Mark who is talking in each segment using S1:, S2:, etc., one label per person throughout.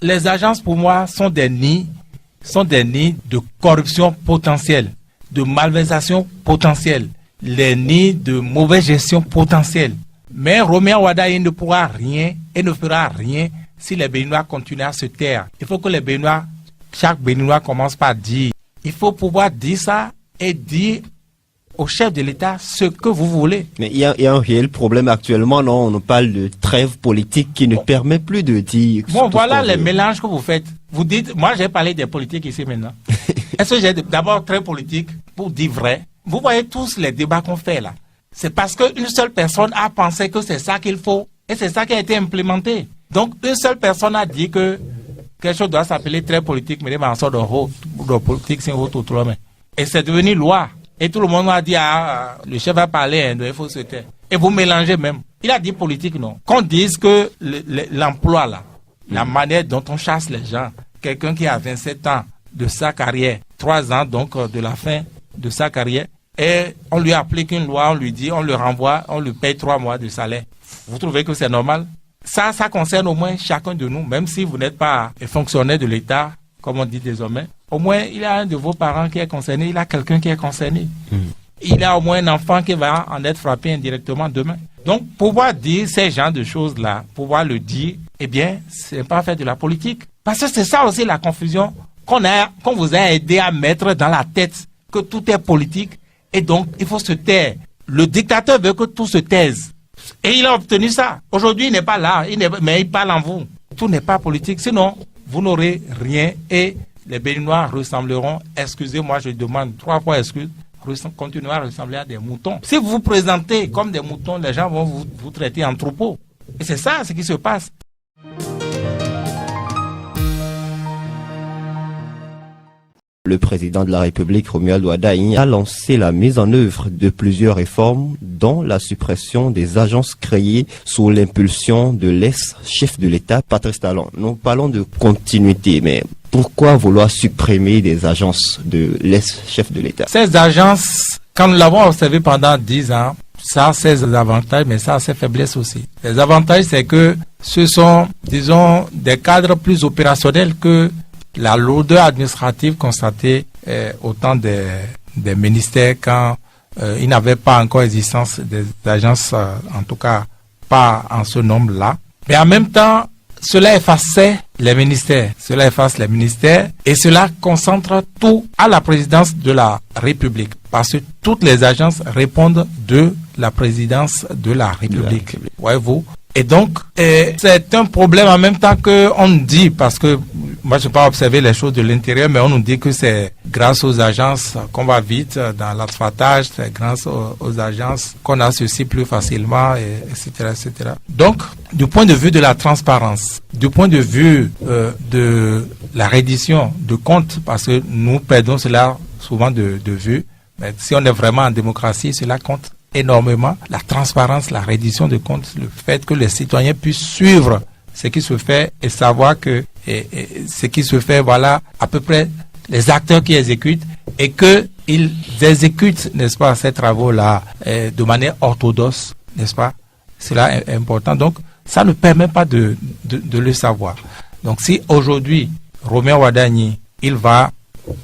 S1: les agences pour moi sont des nids de corruption potentielle, de malversation potentielle, les nids de mauvaise gestion potentielle. Mais Roméo Wadaye ne pourra rien et ne fera rien si les Béninois continuent à se taire. Il faut que les Béninois, chaque Béninois commence par dire. Il faut pouvoir dire ça et dire au chef de l'État ce que vous voulez.
S2: Mais il y a un réel problème actuellement, non? On nous parle de trêve politique qui ne permet plus de dire...
S1: Bon, voilà les mélanges que vous faites. Vous dites, moi j'ai parlé des politiques ici maintenant. Est-ce que j'ai d'abord très politique pour dire vrai? Vous voyez tous les débats qu'on fait là. C'est parce qu'une seule personne a pensé que c'est ça qu'il faut. Et c'est ça qui a été implémenté. Donc, une seule personne a dit que quelque chose doit s'appeler très politique, mais en sorte de politique, c'est autre. Et c'est devenu loi. Et tout le monde a dit, le chef a parlé, il faut se taire. Et vous mélangez même. Il a dit politique, non. Qu'on dise que l'emploi là, la manière dont on chasse les gens, quelqu'un qui a 27 ans de sa carrière, 3 ans donc de la fin de sa carrière, et on lui applique une loi, on lui dit, on le renvoie, on lui paye 3 mois de salaire. Vous trouvez que c'est normal? Ça concerne au moins chacun de nous, même si vous n'êtes pas fonctionnaire de l'État, comme on dit désormais. Au moins, il y a un de vos parents qui est concerné, il y a quelqu'un qui est concerné. Il y a au moins un enfant qui va en être frappé indirectement demain. Donc, pouvoir dire ces genres de choses-là, pouvoir le dire, eh bien, c'est pas faire de la politique. Parce que c'est ça aussi la confusion qu'on vous a aidé à mettre dans la tête, que tout est politique. Et donc, il faut se taire. Le dictateur veut que tout se taise. Et il a obtenu ça. Aujourd'hui, il n'est pas là, mais il parle en vous. Tout n'est pas politique. Sinon, vous n'aurez rien et les Béninois ressembleront, excusez-moi, je demande 3 fois excuse, continueront à ressembler à des moutons. Si vous vous présentez comme des moutons, les gens vont vous traiter en troupeau. Et c'est ça ce qui se passe.
S2: Le président de la République, Romuald Wadaye, a lancé la mise en œuvre de plusieurs réformes, dont la suppression des agences créées sous l'impulsion de l'ex-chef de l'État, Patrice Talon. Nous parlons de continuité, mais pourquoi vouloir supprimer des agences de l'ex-chef de l'État?
S1: Ces agences, quand nous l'avons observé pendant 10 ans, ça a ses avantages, mais ça a ses faiblesses aussi. Les avantages, c'est que ce sont, disons, des cadres plus opérationnels que la lourdeur administrative constatée au temps des ministères quand il n'avait pas encore existence des agences, en tout cas pas en ce nombre-là. Mais en même temps, cela effaçait les ministères. Cela efface les ministères et cela concentre tout à la présidence de la République. Parce que toutes les agences répondent de la présidence de la République. Voyez-vous? Et donc, c'est un problème en même temps qu'on dit, parce que moi je n'ai pas observé les choses de l'intérieur, mais on nous dit que c'est grâce aux agences qu'on va vite dans l'asfaltage, c'est grâce aux agences qu'on a ceci plus facilement, etc., etc. Donc, du point de vue de la transparence, du point de vue de la reddition de comptes, parce que nous perdons cela souvent de vue, mais si on est vraiment en démocratie, cela compte énormément, la transparence, la reddition de comptes, le fait que les citoyens puissent suivre ce qui se fait et savoir que ce qui se fait, voilà, à peu près les acteurs qui exécutent et qu'ils exécutent, n'est-ce pas, ces travaux-là de manière orthodoxe, n'est-ce pas? Cela est important. Donc, ça ne permet pas de le savoir. Donc, si aujourd'hui, Roméo Wadaye, il va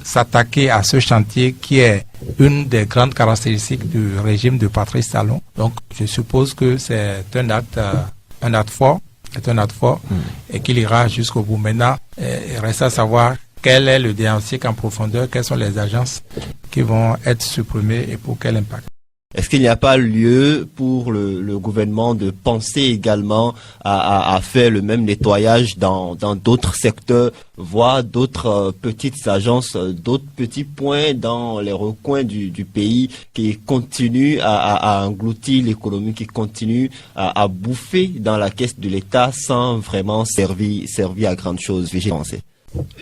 S1: s'attaquer à ce chantier qui est une des grandes caractéristiques du régime de Patrice Talon. Donc, je suppose que c'est un acte fort, et qu'il ira jusqu'au bout. Maintenant, il reste à savoir quel est le diagnostic en profondeur, quelles sont les agences qui vont être supprimées et pour quel impact.
S2: Est-ce qu'il n'y a pas lieu pour le gouvernement de penser également à faire le même nettoyage dans d'autres secteurs, voire d'autres petites agences, d'autres petits points dans les recoins du pays qui continuent à engloutir l'économie, qui continuent à bouffer dans la caisse de l'État sans vraiment servir à grande chose? J'ai pensé.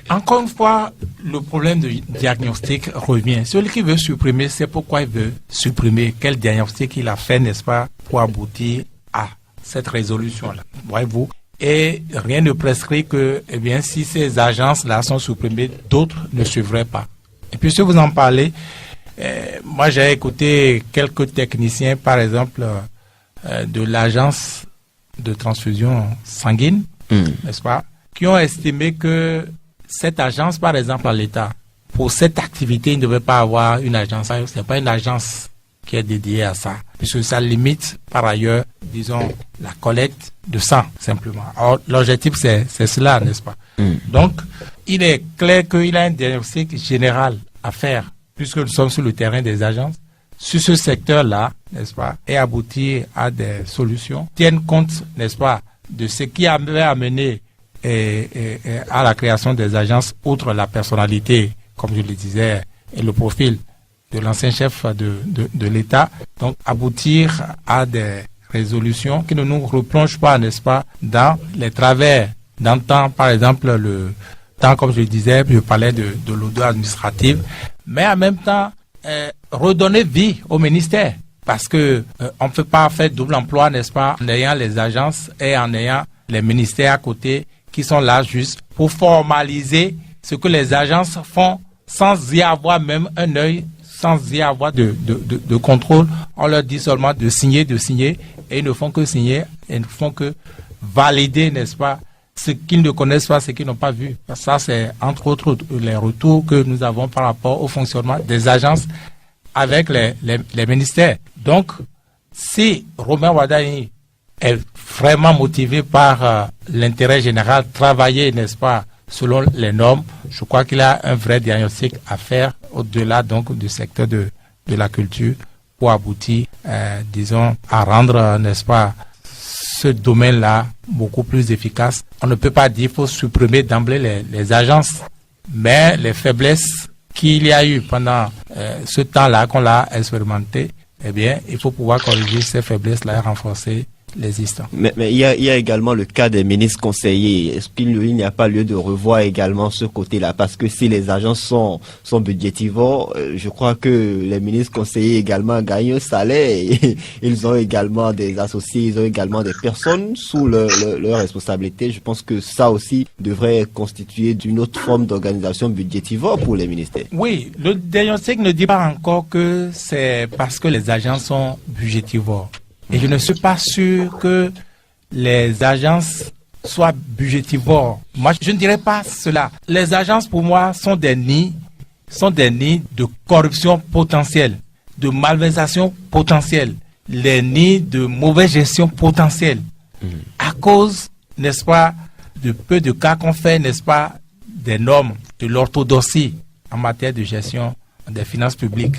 S1: Encore une fois, le problème du diagnostic revient. Celui qui veut supprimer, c'est pourquoi il veut supprimer. Quel diagnostic il a fait, n'est-ce pas, pour aboutir à cette résolution-là. Voyez-vous? Et rien ne prescrit que, eh bien, si ces agences-là sont supprimées, d'autres ne suivraient pas. Et puis, si vous en parlez, moi, j'ai écouté quelques techniciens, par exemple, de l'agence de transfusion sanguine, n'est-ce pas? qui ont estimé que cette agence, par exemple, à l'État, pour cette activité, il ne devait pas avoir une agence. Ce n'est pas une agence qui est dédiée à ça, puisque ça limite, par ailleurs, disons, la collecte de sang, simplement. Alors, l'objectif, c'est cela, n'est-ce pas? Donc, il est clair qu'il a un diagnostic général à faire, puisque nous sommes sur le terrain des agences, sur ce secteur-là, n'est-ce pas, et aboutir à des solutions, tiennent compte, n'est-ce pas, de ce qui avait amené à la création des agences, outre la personnalité, comme je le disais, et le profil de l'ancien chef de l'État, donc aboutir à des résolutions qui ne nous replongent pas, n'est-ce pas, dans les travers d'un temps, par exemple, le temps, comme je le disais, je parlais de l'audience administrative, mais en même temps, redonner vie au ministère, parce que on ne peut pas faire double emploi, n'est-ce pas, en ayant les agences et en ayant les ministères à côté qui sont là juste pour formaliser ce que les agences font sans y avoir même un œil, sans y avoir de contrôle. On leur dit seulement de signer, et ils ne font que signer, et ils ne font que valider, n'est-ce pas, ce qu'ils ne connaissent pas, ce qu'ils n'ont pas vu. Ça, c'est entre autres les retours que nous avons par rapport au fonctionnement des agences avec les ministères. Donc, si Romain Wardani est vraiment motivé par l'intérêt général, travailler, n'est-ce pas, selon les normes, je crois qu'il a un vrai diagnostic à faire au-delà donc du secteur de la culture pour aboutir, disons, à rendre, n'est-ce pas, ce domaine-là beaucoup plus efficace. On ne peut pas dire qu'il faut supprimer d'emblée les agences, mais les faiblesses qu'il y a eu pendant ce temps-là qu'on l'a expérimenté, eh bien, il faut pouvoir corriger ces faiblesses-là et renforcer l'existant.
S2: Mais il y a également le cas des ministres conseillers. Est-ce qu'il n'y a pas lieu de revoir également ce côté-là? Parce que si les agences sont budgétivores, je crois que les ministres conseillers également gagnent un salaire. Et ils ont également des associés, ils ont également des personnes sous leur responsabilité. Je pense que ça aussi devrait constituer d'une autre forme d'organisation budgétivore pour les ministères.
S1: Oui, le diagnostic ne dit pas encore que c'est parce que les agences sont budgétivores. Et je ne suis pas sûr que les agences soient budgétivores. Moi, je ne dirais pas cela. Les agences, pour moi, sont des nids de corruption potentielle, de malversation potentielle, les nids de mauvaise gestion potentielle. À cause, n'est-ce pas, de peu de cas qu'on fait, n'est-ce pas, des normes, de l'orthodoxie en matière de gestion des finances publiques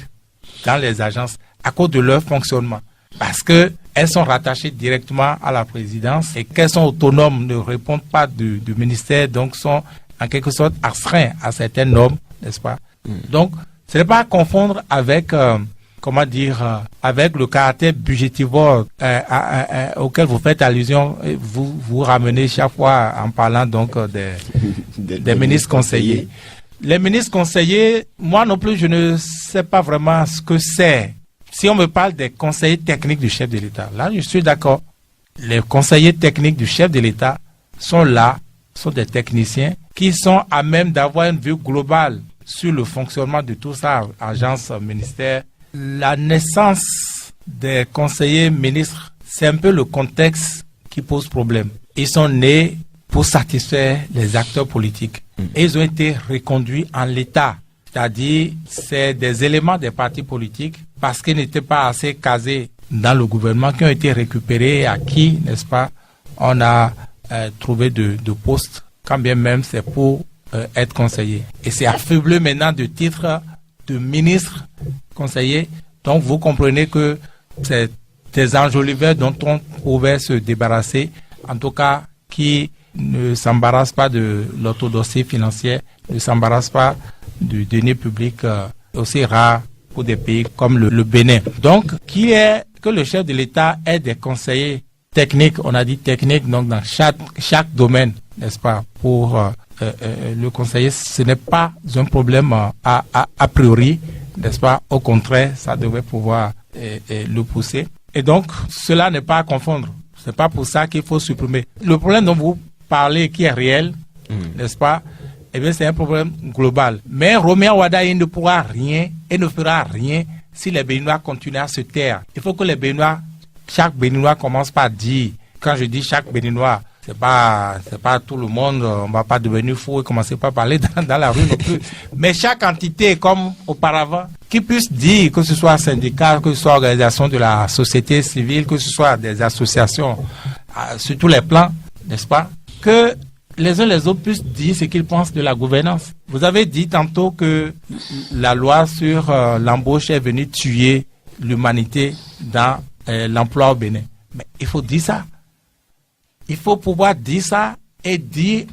S1: dans les agences, à cause de leur fonctionnement. Parce que elles sont rattachées directement à la présidence et qu'elles sont autonomes, ne répondent pas du ministère, donc sont en quelque sorte astreints à certaines normes, n'est-ce pas? Donc, ce n'est pas à confondre avec, avec le caractère budgétivore auquel vous faites allusion, vous ramenez chaque fois en parlant donc des ministres conseillers. Les ministres conseillers, moi non plus, je ne sais pas vraiment ce que c'est. Si on me parle des conseillers techniques du chef de l'État, là, je suis d'accord. Les conseillers techniques du chef de l'État sont là, sont des techniciens qui sont à même d'avoir une vue globale sur le fonctionnement de tout ça, agence, ministère. La naissance des conseillers ministres, c'est un peu le contexte qui pose problème. Ils sont nés pour satisfaire les acteurs politiques. Et ils ont été reconduits en l'État. C'est-à-dire, c'est des éléments des partis politiques parce qu'ils n'étaient pas assez casés dans le gouvernement qui ont été récupérés et à qui, n'est-ce pas, on a trouvé de postes, quand bien même c'est pour être conseiller. Et c'est affublé maintenant de titres de ministre conseiller. Donc vous comprenez que c'est des enjoliveurs dont on pouvait se débarrasser, en tout cas qui ne s'embarrassent pas de l'orthodoxie financière, ne s'embarrassent pas du denier public aussi rare pour des pays comme le Bénin. Donc, que le chef de l'État ait des conseillers techniques, on a dit techniques, donc dans chaque domaine, n'est-ce pas, pour le conseiller, ce n'est pas un problème a priori, n'est-ce pas, au contraire, ça devrait pouvoir le pousser. Et donc, cela n'est pas à confondre. C'est pas pour ça qu'il faut supprimer. Le problème dont vous parlez qui est réel, n'est-ce pas, eh bien, c'est un problème global. Mais Romain Wardani ne pourra rien et ne fera rien si les Béninois continuent à se taire. Il faut que les Béninois, chaque Béninois commence par dire, quand je dis chaque Béninois, C'est pas tout le monde, on va pas devenir fou et commencer pas à parler dans la rue non plus. Mais chaque entité, comme auparavant, qui puisse dire, que ce soit syndicat, que ce soit organisation de la société civile, que ce soit des associations, sur tous les plans, n'est-ce pas, que les uns les autres puissent dire ce qu'ils pensent de la gouvernance. Vous avez dit tantôt que la loi sur l'embauche est venue tuer l'humanité dans l'emploi au Bénin. Mais il faut dire ça. Il faut pouvoir dire ça et dire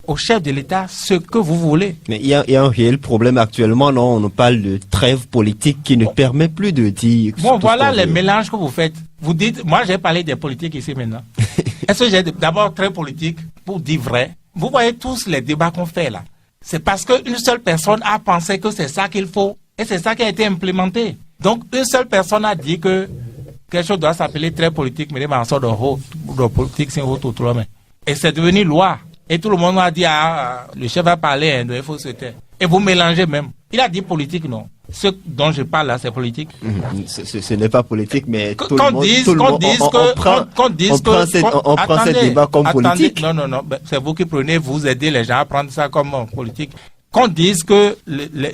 S1: au chef de l'État ce que vous voulez.
S2: Mais il y a un réel problème actuellement, non? On parle de trêve politique qui ne permet plus de dire...
S1: Bon, voilà les mélanges que vous faites. Vous dites, moi j'ai parlé des politiques ici maintenant. Est-ce que j'ai d'abord très politique pour dire vrai? Vous voyez tous les débats qu'on fait là. C'est parce qu'une seule personne a pensé que c'est ça qu'il faut et c'est ça qui a été implémenté. Donc une seule personne a dit que quelque chose doit s'appeler très politique, mais en sorte de politique, c'est autre tout le monde. Et c'est devenu loi. Et tout le monde a dit, le chef a parlé, hein, il faut se taire. Et vous mélangez même. Il a dit politique, non. Ce dont je parle là, c'est politique.
S2: Ce n'est pas politique, mais
S1: on prend ce débat comme politique. Non, c'est vous qui prenez, vous aidez les gens à prendre ça comme politique. Qu'on dise que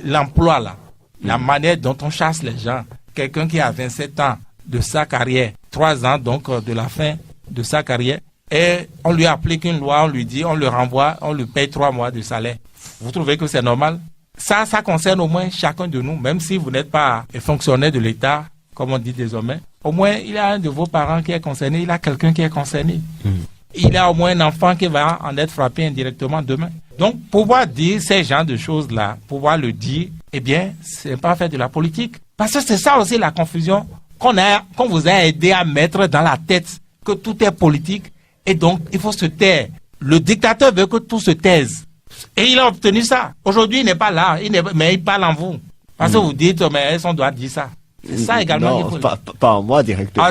S1: l'emploi là, la manière dont on chasse les gens, quelqu'un qui a 27 ans de sa carrière, 3 ans donc de la fin de sa carrière, et on lui applique une loi, on lui dit, on le renvoie, on lui paye 3 mois de salaire. Vous trouvez que c'est normal? Ça concerne au moins chacun de nous, même si vous n'êtes pas fonctionnaire de l'État, comme on dit désormais. Au moins, il y a un de vos parents qui est concerné, il y a quelqu'un qui est concerné. Il y a au moins un enfant qui va en être frappé indirectement demain. Donc, pouvoir dire ces genres de choses-là, pouvoir le dire, eh bien, c'est pas faire de la politique. Parce que c'est ça aussi la confusion qu'on vous a aidé à mettre dans la tête, que tout est politique et donc il faut se taire. Le dictateur veut que tout se taise. Et il a obtenu ça. Aujourd'hui, il n'est pas là, mais il parle en vous. Parce que vous dites, mais on doit dire ça. C'est ça également.
S2: Non, pas en moi directement.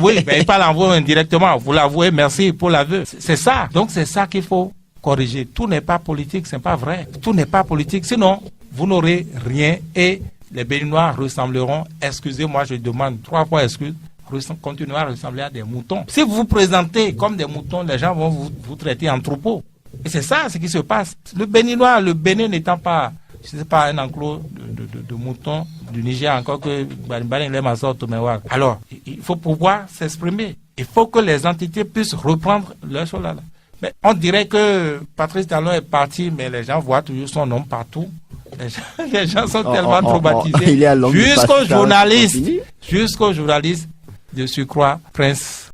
S1: Oui, mais il parle en vous indirectement. Vous l'avouez, merci pour l'aveu. C'est ça. Donc c'est ça qu'il faut corriger. Tout n'est pas politique, c'est pas vrai. Tout n'est pas politique. Sinon, vous n'aurez rien et les Béninois ressembleront, excusez-moi, je demande 3 fois excuse, continuer à ressembler à des moutons. Si vous vous présentez comme des moutons, les gens vont vous traiter en troupeau. Et c'est ça ce qui se passe. Le Béninois, le Bénin n'étant pas, je ne sais pas, un enclos de moutons du Niger, encore que alors, il faut pouvoir s'exprimer. Il faut que les entités puissent reprendre leur chose là. Mais on dirait que Patrice Talon est parti, mais les gens voient toujours son nom partout. Les gens sont tellement traumatisés. Jusqu'aux journalistes de surcroît, Prince